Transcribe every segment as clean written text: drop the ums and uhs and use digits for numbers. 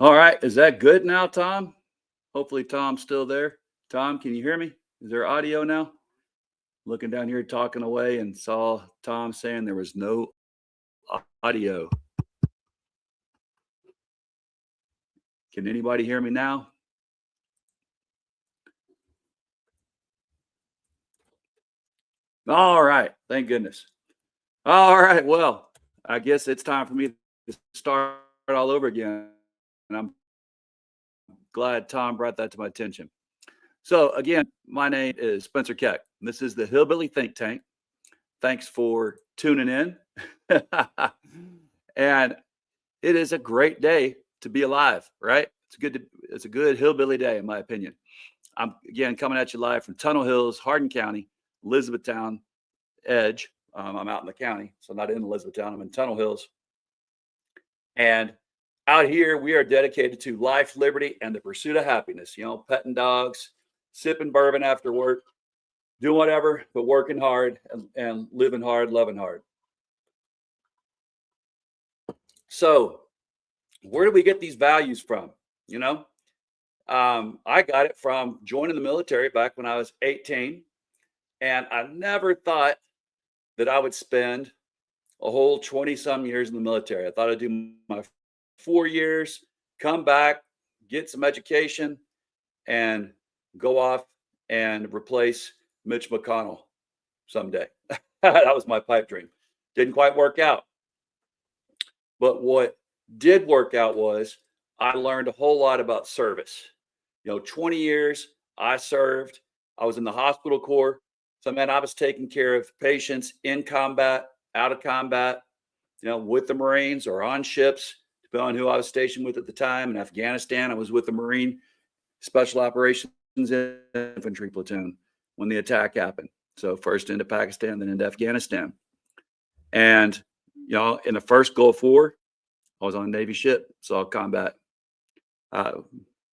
All right. Is that good now, Tom? Hopefully Tom's still there. Tom, can you hear me? Is there audio now? Looking down here talking away and saw Tom saying there was no audio. Can anybody hear me now? All right. Thank goodness. All right. Well, I guess it's time for me to start all over again. And I'm glad Tom brought that to my attention. So, again, my name is Spencer Keck. This is the Hillbilly Think Tank. Thanks for tuning in. And it is a great day to be alive, right? It's a good hillbilly day, in my opinion. I'm again coming at you live from Tunnel Hills, Hardin County, Elizabethtown, Edge. I'm out in the county, so I'm not in Elizabethtown. I'm in Tunnel Hills. And out here, we are dedicated to life, liberty, and the pursuit of happiness. You know, petting dogs, sipping bourbon after work, doing whatever, but working hard and living hard, loving hard. So, where do we get these values from? You know, I got it from joining the military back when I was 18. And I never thought that I would spend a whole 20 some years in the military. I thought I'd do my 4 years, come back, get some education, and go off and replace Mitch McConnell someday. That was my pipe dream. Didn't quite work out. But what did work out was I learned a whole lot about service. 20 years I served. I was in the hospital corps. So, man, I was taking care of patients in combat, out of combat, with the Marines or on ships, depending on who I was stationed with at the time. In Afghanistan, I was with the Marine Special Operations Infantry Platoon when the attack happened. So first into Pakistan, then into Afghanistan. And, in the first Gulf War, I was on a Navy ship, saw combat. It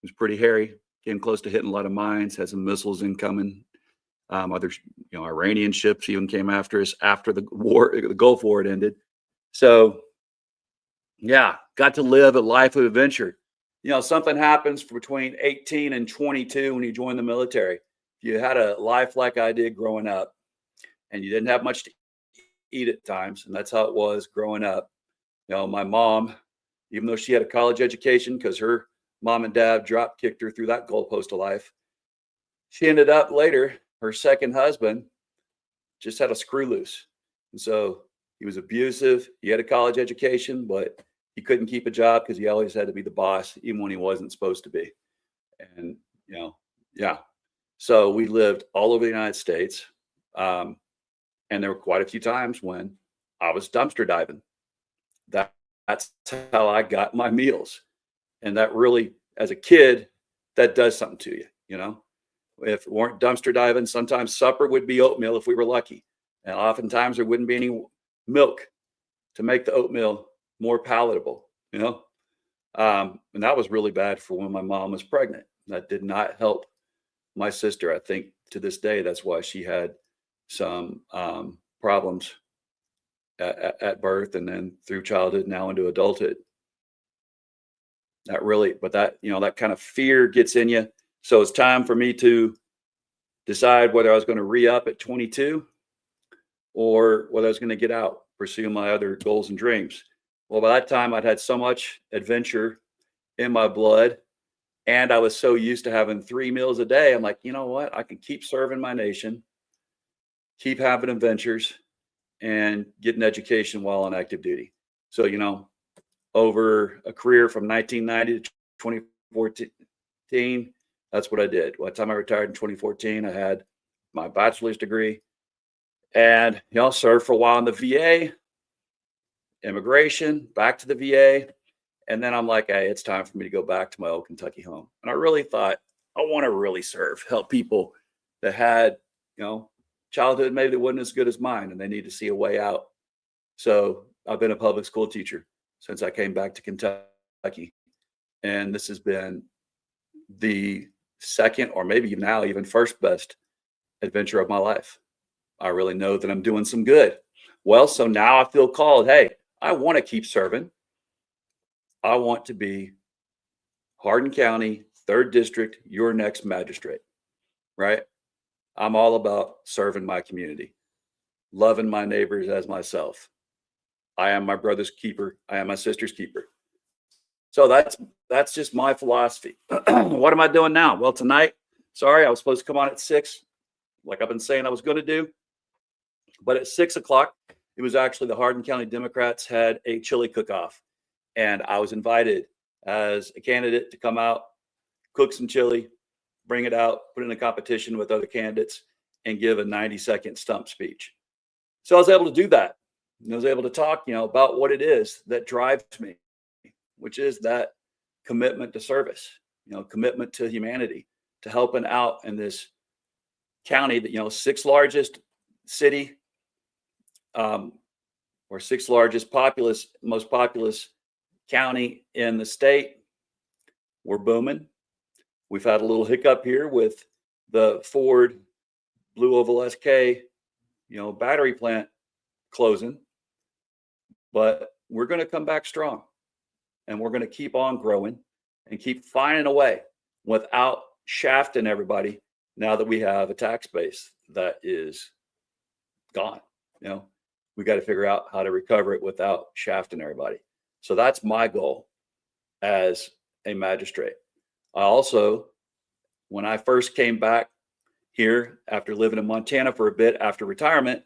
was pretty hairy, getting close to hitting a lot of mines, had some missiles incoming. Other, Iranian ships even came after us after the Gulf War had ended. So, yeah, got to live a life of adventure. Something happens between 18 and 22 when you join the military. If you had a life like I did growing up and you didn't have much to eat at times, and that's how it was growing up. My mom, even though she had a college education because her mom and dad drop kicked her through that goalpost of life, she ended up later, her second husband just had a screw loose. And so he was abusive. He had a college education, but he couldn't keep a job because he always had to be the boss, even when he wasn't supposed to be. And, yeah. So we lived all over the United States. And there were quite a few times when I was dumpster diving. That's how I got my meals. And that really, as a kid, that does something to you, If it weren't dumpster diving, sometimes supper would be oatmeal if we were lucky. And oftentimes there wouldn't be any milk to make the oatmeal more palatable, And that was really bad for when my mom was pregnant. That did not help my sister. I think to this day, that's why she had some problems at birth and then through childhood, now into adulthood. That kind of fear gets in you. So it's time for me to decide whether I was going to re-up at 22 or whether I was going to get out, pursue my other goals and dreams. Well, by that time, I'd had so much adventure in my blood, and I was so used to having 3 meals a day. I'm like, you know what? I can keep serving my nation, keep having adventures, and get an education while on active duty. So, over a career from 1990 to 2014, that's what I did. By the time I retired in 2014, I had my bachelor's degree and, served for a while in the VA, immigration, back to the VA. And then I'm like, hey, it's time for me to go back to my old Kentucky home. And I really thought, I want to really help people that had, childhood maybe that wasn't as good as mine and they need to see a way out. So I've been a public school teacher since I came back to Kentucky. And this has been the second or maybe now even first best adventure of my life. I really know that I'm doing some good. Well, so now I feel called, hey, I want to keep serving. I want to be Hardin County, 3rd District, your next magistrate, right? I'm all about serving my community, loving my neighbors as myself. I am my brother's keeper. I am my sister's keeper. So that's just my philosophy. What am I doing now? Well, tonight, sorry, I was supposed to come on at 6, like I've been saying I was going to do. But at 6 o'clock, it was actually the Hardin County Democrats had a chili cook-off. And I was invited as a candidate to come out, cook some chili, bring it out, put it in a competition with other candidates, and give a 90-second stump speech. So I was able to do that. And I was able to talk, about what it is that drives me, which is that commitment to service, commitment to humanity, to helping out in this county that, 6th largest city, or 6th largest most populous county in the state. We're booming. We've had a little hiccup here with the Ford Blue Oval SK, battery plant closing, but we're going to come back strong, and we're going to keep on growing and keep finding a way without shafting everybody. Now that we have a tax base that is gone, we got to figure out how to recover it without shafting everybody. So that's my goal as a magistrate. I also, when I first came back here after living in Montana for a bit after retirement,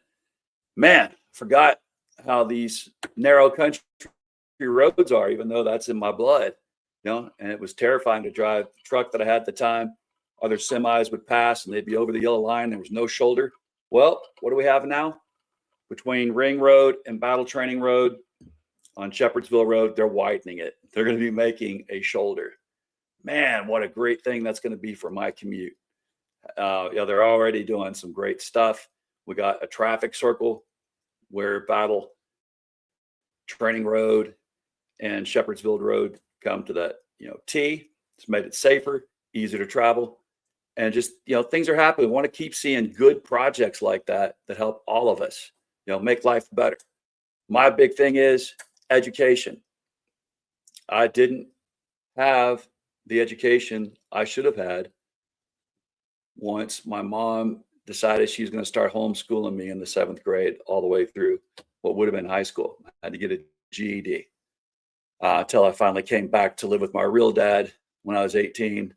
man, forgot how these narrow country roads are, even though that's in my blood, and it was terrifying to drive the truck that I had at the time. Other semis would pass and they'd be over the yellow line. There was no shoulder. Well, what do we have now? Between Ring Road and Battle Training Road on Shepherdsville Road, they're widening it. They're going to be making a shoulder. Man, what a great thing that's going to be for my commute. They're already doing some great stuff. We got a traffic circle where Battle Training Road and Shepherdsville Road come to that, T. It's made it safer, easier to travel. And just, things are happening. We want to keep seeing good projects like that help all of us, make life better. My big thing is education. I didn't have the education I should have had once my mom decided she's going to start homeschooling me in the 7th grade all the way through what would have been high school. I had to get a GED until I finally came back to live with my real dad when I was 18.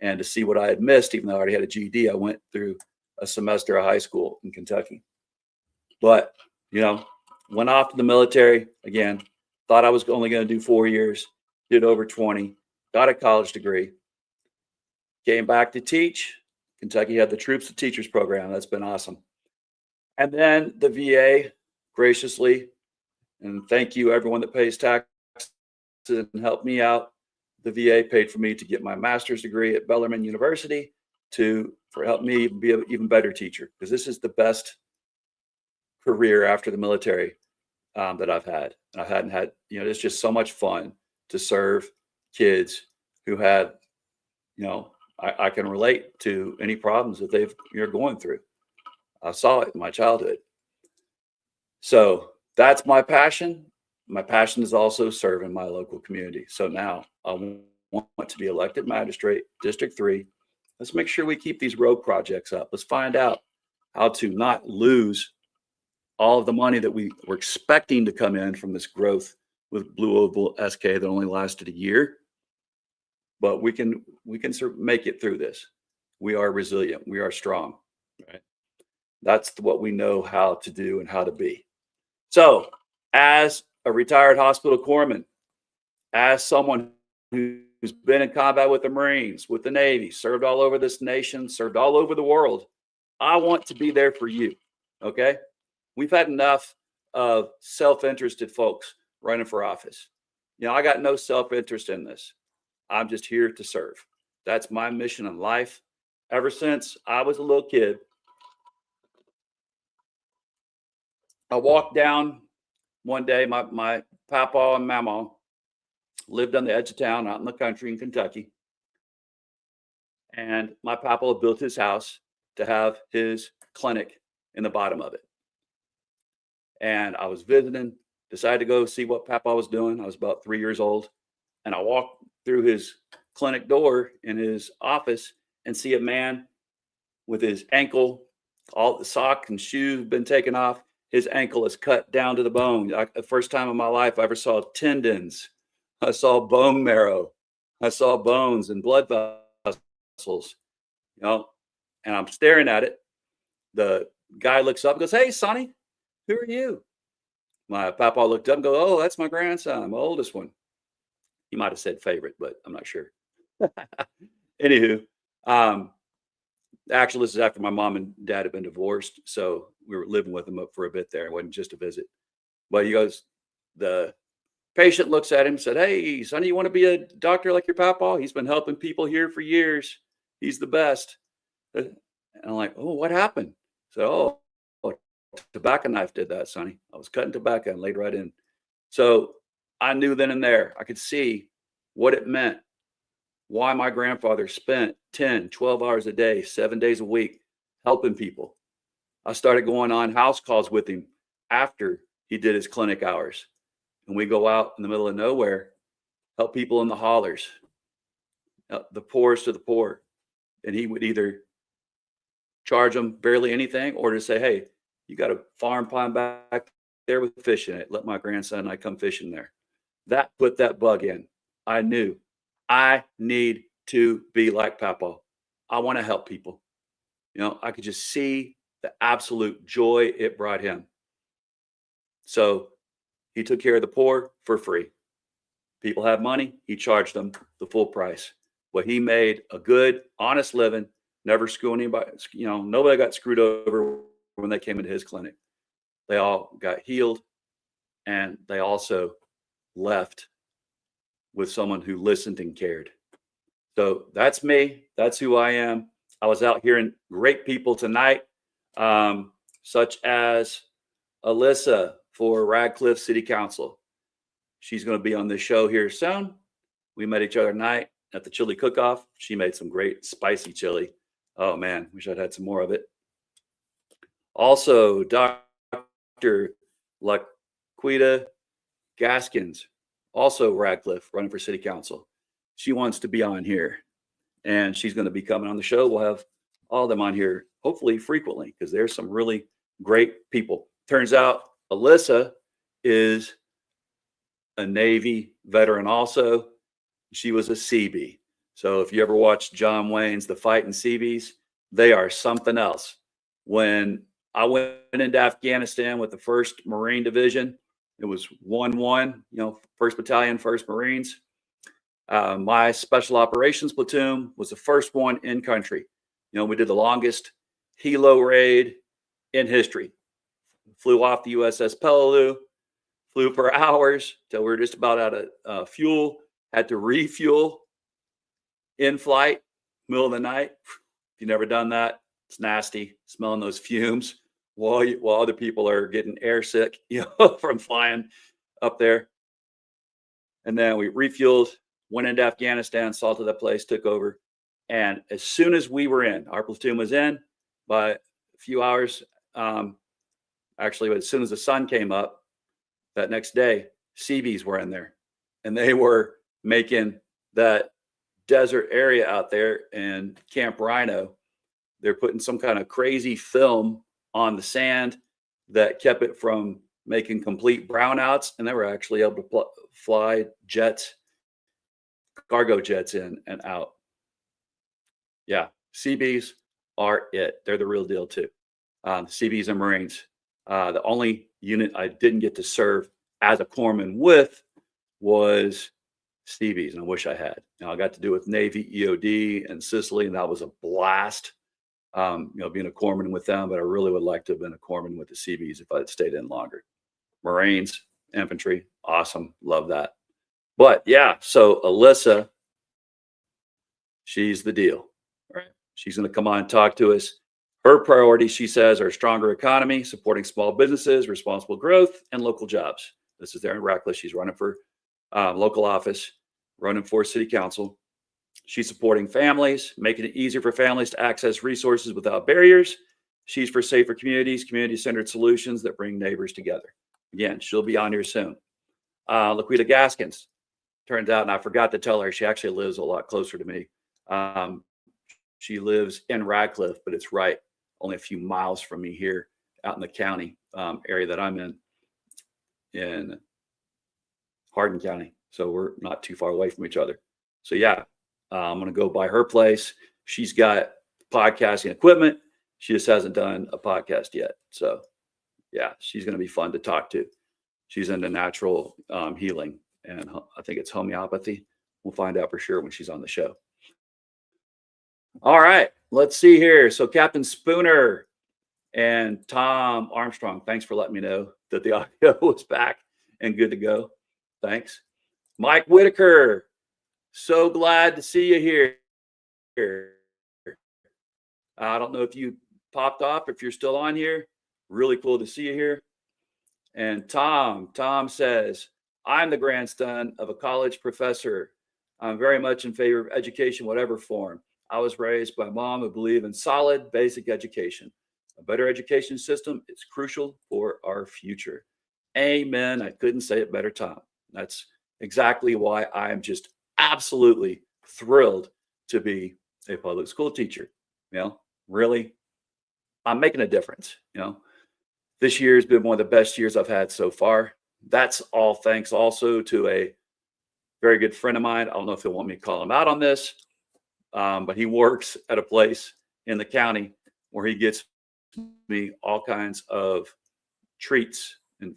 And to see what I had missed, even though I already had a GED, I went through a semester of high school in Kentucky. But, went off to the military again, thought I was only going to do 4 years, did over 20, got a college degree, came back to teach. Kentucky had the Troops to Teachers program. That's been awesome. And then the VA graciously, and thank you everyone that pays taxes and helped me out. The VA paid for me to get my master's degree at Bellarmine University for help me be an even better teacher, because this is the best career after the military that I've had. And I hadn't had, it's just so much fun to serve kids who had, I can relate to any problems that you're going through. I saw it in my childhood. So that's my passion. My passion is also serving my local community. So now I want to be elected magistrate, District 3. Let's make sure we keep these road projects up. Let's find out how to not lose all of the money that we were expecting to come in from this growth with Blue Oval SK that only lasted a year. But we can sort of make it through this. We are resilient. We are strong. Right? That's what we know how to do and how to be. So as a retired hospital corpsman, as someone who's been in combat with the Marines, with the Navy, served all over this nation, served all over the world, I want to be there for you. Okay? We've had enough of self-interested folks running for office. I got no self-interest in this. I'm just here to serve. That's my mission in life. Ever since I was a little kid, I walked down one day, my papa and mama lived on the edge of town out in the country in Kentucky. And my papa built his house to have his clinic in the bottom of it. And I was visiting, decided to go see what papa was doing. I was about 3 years old. And I walked through his clinic door in his office and see a man with his ankle, all the sock and shoes been taken off. His ankle is cut down to the bone. The first time in my life I ever saw tendons. I saw bone marrow. I saw bones and blood vessels, you know, and I'm staring at it. The guy looks up and goes, "Hey, Sonny, who are you?" My papa looked up and goes, "Oh, that's my grandson, my oldest one." He might have said favorite, but I'm not sure. Anywho, um, actually, this is after my mom and dad had been divorced, so we were living with him up for a bit there. It wasn't just a visit. But he goes, the patient looks at him and said, "Hey, Sonny, you want to be a doctor like your papa? He's been helping people here for years. He's the best." And I'm like, "Oh, what happened?" So, oh, tobacco knife did that, Sonny. I was cutting tobacco and laid right in. So I knew then and there, I could see what it meant, why my grandfather spent 10, 12 hours a day, 7 days a week helping people. I started going on house calls with him after he did his clinic hours. And we go out in the middle of nowhere, help people in the hollers, the poorest of the poor. And he would either charge them barely anything or to say, "Hey, you got a farm pond back there with fish in it. Let my grandson and I come fishing there." That put that bug in. I knew I need to be like Papa. I want to help people. I could just see the absolute joy it brought him. So he took care of the poor for free. People have money, he charged them the full price. Well, he made a good, honest living, never screwed anybody, nobody got screwed over when they came into his clinic. They all got healed and they also left with someone who listened and cared. So that's me. That's who I am. I was out hearing great people tonight, such as Alyssa for Radcliffe City Council. She's going to be on this show here soon. We met each other tonight at the chili cook-off. She made some great spicy chili. Oh man, wish I'd had some more of it. Also, Dr. Laquita Gaskins, also Radcliffe, running for city council. She wants to be on here, and she's going to be coming on the show. We'll have all of them on here, hopefully frequently, because there's some really great people. Turns out Alyssa is a Navy veteran also. She was a Seabee. So if you ever watched John Wayne's The Fighting Seabees, they are something else. When I went into Afghanistan with the 1st Marine Division, it was 1-1, 1st Battalion, 1st Marines. My special operations platoon was the first one in country. We did the longest helo raid in history. Flew off the USS Peleliu, flew for hours till we were just about out of fuel, had to refuel in flight, middle of the night. If you've never done that, it's nasty, smelling those fumes while other people are getting air sick, from flying up there. And then we refueled, went into Afghanistan, salted that place, took over. And as soon as we were in, our platoon was in by a few hours. Actually, as soon as the sun came up that next day, Seabees were in there. And they were making that desert area out there in Camp Rhino. They're putting some kind of crazy film on the sand that kept it from making complete brownouts. And they were actually able to fly jets, cargo jets in and out. Yeah, Seabees are it. They're the real deal too. Seabees and Marines. The only unit I didn't get to serve as a corpsman with was Seabees, and I wish I had. I got to do it with Navy EOD and Sicily, and that was a blast. Being a corpsman with them, but I really would like to have been a corpsman with the Seabees if I'd stayed in longer. Marines, infantry, awesome, love that. But yeah, so Alyssa, she's the deal. Right? She's going to come on and talk to us. Her priorities, she says, are stronger economy, supporting small businesses, responsible growth, and local jobs. This is there in Radcliffe. She's running for local office, running for city council. She's supporting families, making it easier for families to access resources without barriers. She's for safer communities, community-centered solutions that bring neighbors together. Again, she'll be on here soon. Laquita Gaskins, turns out, and I forgot to tell her, she actually lives a lot closer to me. Um, she lives in Radcliffe, but it's right only a few miles from me here out in the county area that I'm in Hardin County. So we're not too far away from each other. So yeah, I'm going to go by her place. She's got podcasting equipment. She just hasn't done a podcast yet. So yeah, she's going to be fun to talk to. She's into natural healing, and I think it's homeopathy. We'll find out for sure when she's on the show. All right, let's see here. So Captain Spooner and Tom Armstrong, thanks for letting me know that the audio was back and good to go. Thanks. Mike Whitaker, so glad to see you here. I don't know if you popped off, if you're still on here. Really cool to see you here. And Tom says, I'm the grandson of a college professor. I'm very much in favor of education, whatever form. I was raised by a mom who believed in solid basic education. A better education system is crucial for our future. Amen. I couldn't say it better, Tom. That's exactly why I am just absolutely thrilled to be a public school teacher. You know, really, I'm making a difference. You know, this year has been one of the best years I've had so far. That's all thanks also to a very good friend of mine. I don't know if he'll want me to call him out on this, but he works at a place in the county where he gets me all kinds of treats and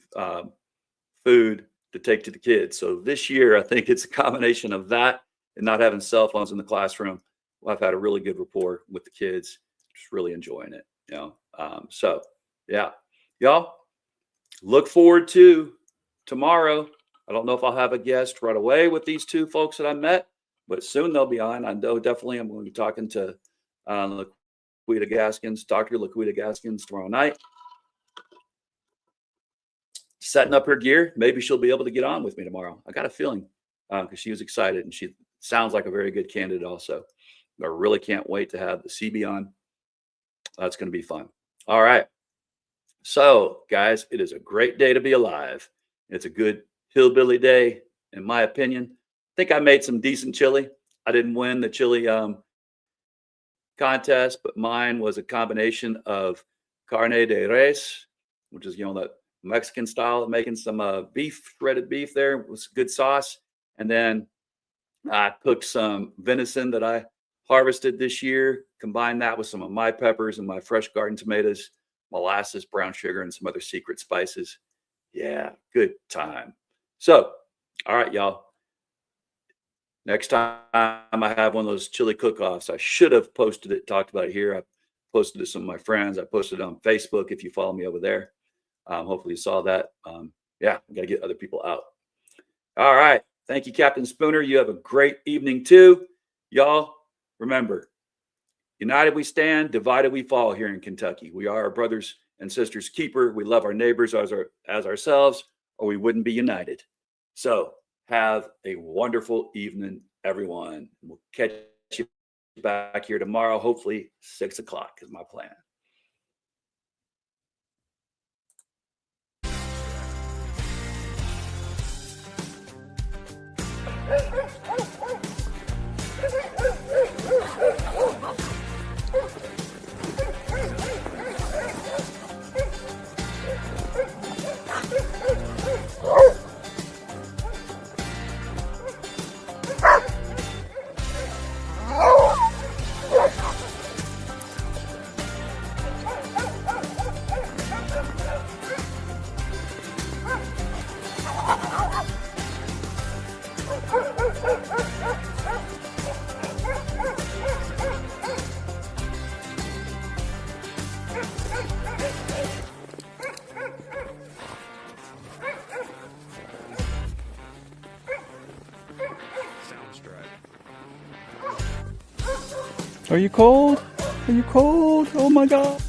food to take to the kids. So this year, I think it's a combination of that and not having cell phones in the classroom. Well, I've had a really good rapport with the kids, just really enjoying it. You know, so yeah, y'all look forward to tomorrow. I don't know if I'll have a guest right away with these two folks that I met, but soon they'll be on. I know definitely I'm going to be talking to Laquita Gaskins, Dr. Laquita Gaskins tomorrow night. Setting up her gear. Maybe she'll be able to get on with me tomorrow. I got a feeling because she was excited and she sounds like a very good candidate also. I really can't wait to have the CB on. That's going to be fun. All right. So, guys, it is a great day to be alive. It's a good hillbilly day, in my opinion. I think I made some decent chili. I didn't win the chili contest, but mine was a combination of carne de res, which is, you know, the Mexican style of making some beef, shredded beef there with good sauce. And then I cooked some venison that I harvested this year, combined that with some of my peppers and my fresh garden tomatoes, molasses, brown sugar, and some other secret spices. Yeah, good time. So, all right, y'all. Next time I have one of those chili cook-offs, I should have posted it, talked about it here. I posted it to some of my friends. I posted it on Facebook if you follow me over there. Hopefully you saw that. Yeah, I got to get other people out. All right. Thank you, Captain Spooner. You have a great evening too. Y'all, remember, united we stand, divided we fall here in Kentucky. We are our brothers and sisters' keeper. We love our neighbors as ourselves, or we wouldn't be united. So have a wonderful evening, everyone. We'll catch you back here tomorrow, hopefully 6 o'clock is my plan. Are you cold? Are you cold? Oh my God.